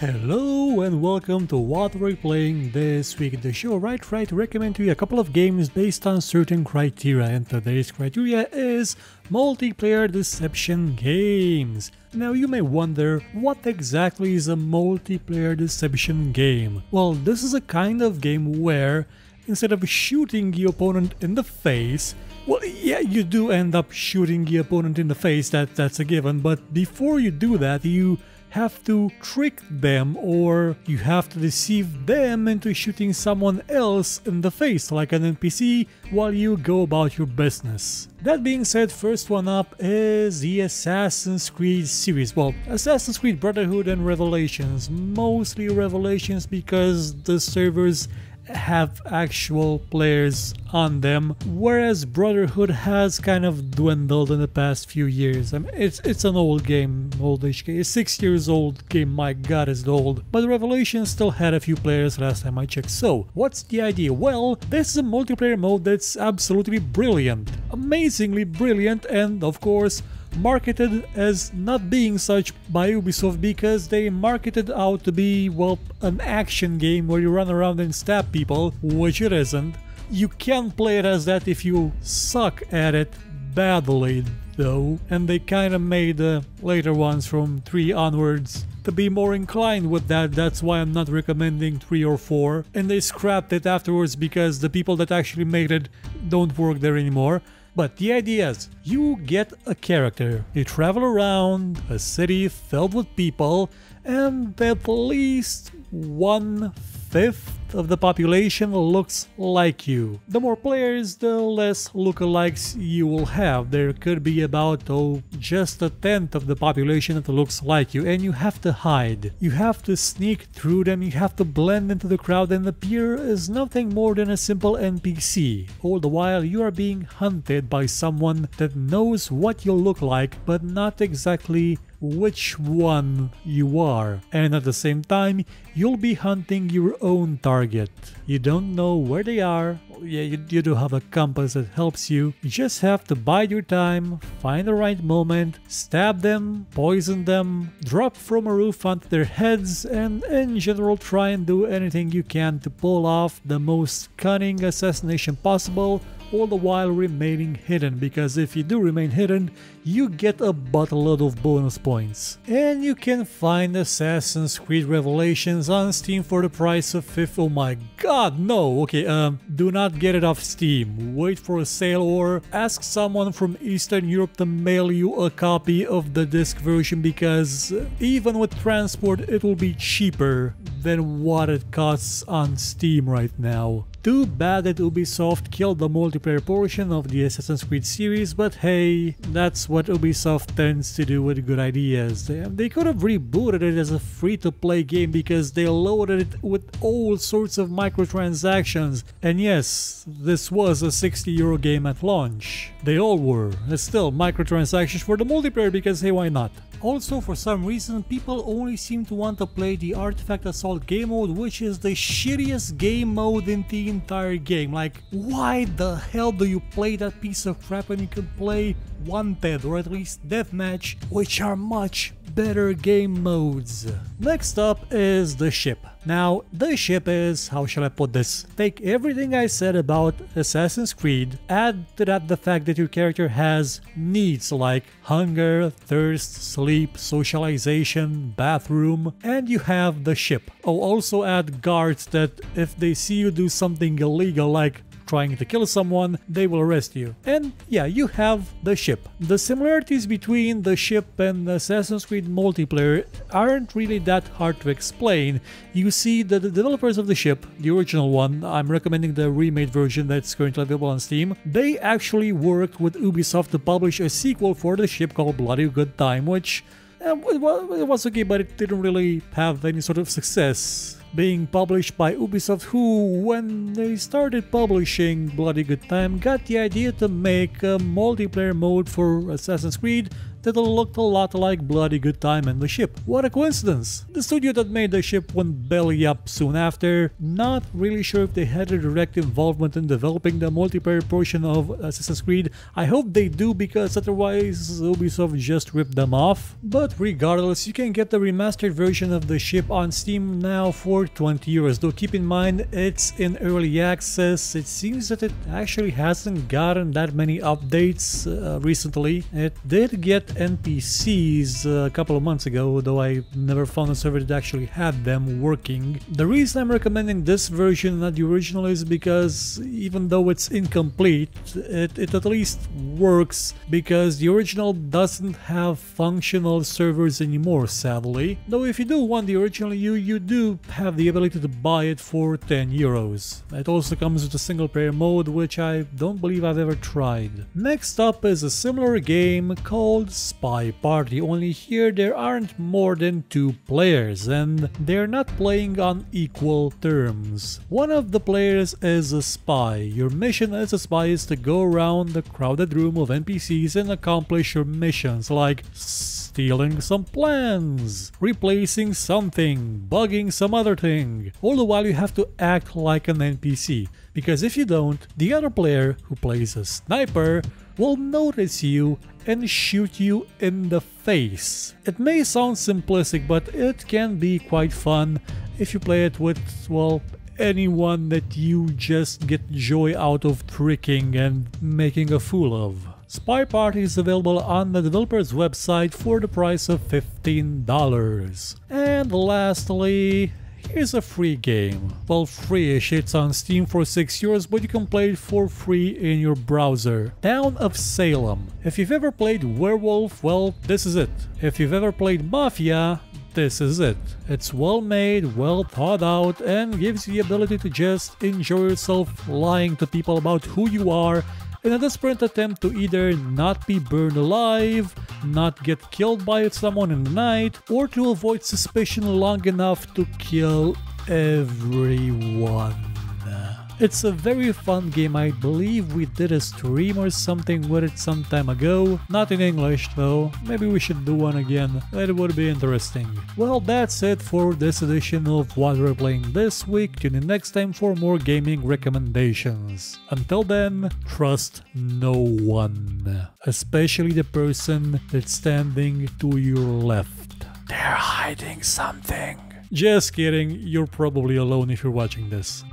Hello and welcome to what we're playing this week in the show. Right, recommend to you a couple of games based on certain criteria, and today's criteria is multiplayer deception games. Now you may wonder, what exactly is a multiplayer deception game? Well, this is a kind of game where instead of shooting the opponent in the face, well, yeah, you do end up shooting the opponent in the face, that's a given, but before you do that, you have to trick them, or you have to deceive them into shooting someone else in the face, like an NPC, while you go about your business. That being said, first one up is the Assassin's Creed series. Well, Assassin's Creed Brotherhood and Revelations. Mostly Revelations because the servers have actual players on them, whereas Brotherhood has kind of dwindled in the past few years. I mean, it's an old game, oldish game. It's 6 years old game, my god, it's old. But Revelation still had a few players last time I checked. So, what's the idea? Well, this is a multiplayer mode that's absolutely brilliant. Amazingly brilliant, and of course, marketed as not being such by Ubisoft because they marketed out to be, well, an action game where you run around and stab people, which it isn't. You can play it as that if you suck at it badly though, and they kinda made the later ones from 3 onwards to be more inclined with that. That's why I'm not recommending 3 or 4, and they scrapped it afterwards because the people that actually made it don't work there anymore. But the idea is, you get a character, you travel around a city filled with people, and at least 1/5 of the population looks like you. The more players, the less lookalikes you will have. There could be about, just 1/10 of the population that looks like you, and you have to hide. You have to sneak through them, you have to blend into the crowd and appear as nothing more than a simple NPC. All the while you are being hunted by someone that knows what you look like, but not exactly which one you are. And at the same time, you'll be hunting your own target. You don't know where they are. Yeah, you do have a compass that helps you. You just have to bide your time, find the right moment, stab them, poison them, drop from a roof onto their heads, and in general try and do anything you can to pull off the most cunning assassination possible, all the while remaining hidden, because if you do remain hidden, you get a buttload of bonus points. And you can find Assassin's Creed Revelations on Steam for the price of oh my god, no! Okay, do not get it off Steam. Wait for a sale or ask someone from Eastern Europe to mail you a copy of the disc version, because even with transport it will be cheaper than what it costs on Steam right now. Too bad that Ubisoft killed the multiplayer portion of the Assassin's Creed series, but hey, that's what Ubisoft tends to do with good ideas. They could have rebooted it as a free-to-play game because they loaded it with all sorts of microtransactions. And yes, this was a €60 game at launch. They all were. It's still microtransactions for the multiplayer because hey, why not? Also, for some reason, people only seem to want to play the Artifact Assault game mode, which is the shittiest game mode in the entire game. Like, why the hell do you play that piece of crap when you can play Wanted or at least Deathmatch, which are much better game modes? Next up is the ship. Now, the ship is, how shall I put this? Take everything I said about Assassin's Creed, add to that the fact that your character has needs like hunger, thirst, sleep, socialization, bathroom, and you have the ship. Oh, also add guards that if they see you do something illegal like trying to kill someone, they will arrest you. And yeah, you have the ship. The similarities between the ship and Assassin's Creed multiplayer aren't really that hard to explain. You see, the developers of the ship, the original one, I'm recommending the remade version that's currently available on Steam, they actually worked with Ubisoft to publish a sequel for the ship called Bloody Good Time, which it was okay, but it didn't really have any sort of success. being published by Ubisoft, who, when they started publishing Bloody Good Time, got the idea to make a multiplayer mode for Assassin's Creed that looked a lot like Bloody Good Time and the ship. What a coincidence! The studio that made the ship went belly up soon after. Not really sure if they had a direct involvement in developing the multiplayer portion of Assassin's Creed. I hope they do, because otherwise Ubisoft just ripped them off. But regardless, you can get the remastered version of the ship on Steam now for 20 euros. Though keep in mind, it's in early access. It seems that it actually hasn't gotten that many updates recently. It did get NPCs a couple of months ago, though I never found a server that actually had them working. The reason I'm recommending this version, not the original, is because even though it's incomplete, it at least works, because the original doesn't have functional servers anymore, sadly. Though if you do want the original, you do have the ability to buy it for 10 euros. It also comes with a single player mode, which I don't believe I've ever tried. Next up is a similar game called Spy Party, only here there aren't more than 2 players, and they're not playing on equal terms. One of the players is a spy. Your mission as a spy is to go around the crowded room of NPCs and accomplish your missions, like stealing some plans, replacing something, bugging some other thing. All the while you have to act like an NPC, because if you don't, the other player, who plays a sniper, will notice you and shoot you in the face. It may sound simplistic, but it can be quite fun if you play it with, well, anyone that you just get joy out of tricking and making a fool of. Spy Party is available on the developer's website for the price of $15. And lastly, here's a free game. Well, free-ish. It's on Steam for 6 euros, but you can play it for free in your browser. Town of Salem. If you've ever played Werewolf, well, this is it. If you've ever played Mafia, this is it. It's well made, well thought out, and gives you the ability to just enjoy yourself lying to people about who you are in a desperate attempt to either not be burned alive, not get killed by someone in the night, or to avoid suspicion long enough to kill everyone. It's a very fun game. I believe we did a stream or something with it some time ago. Not in English though. Maybe we should do one again. It would be interesting. Well, that's it for this edition of What We're Playing this week. Tune in next time for more gaming recommendations. Until then, trust no one. Especially the person that's standing to your left. They're hiding something. Just kidding. You're probably alone if you're watching this.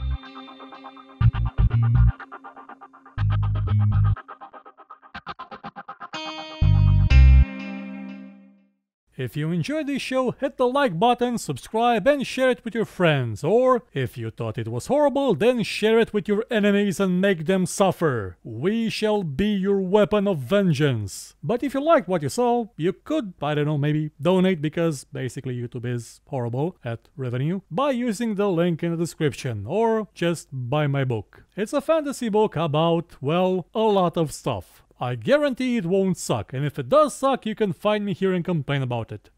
If you enjoyed this show, hit the like button, subscribe, and share it with your friends. Or, if you thought it was horrible, then share it with your enemies and make them suffer. We shall be your weapon of vengeance. But if you liked what you saw, you could, I don't know, maybe donate, because basically YouTube is horrible at revenue, by using the link in the description, or just buy my book. It's a fantasy book about, well, a lot of stuff. I guarantee it won't suck, and if it does suck, you can find me here and complain about it.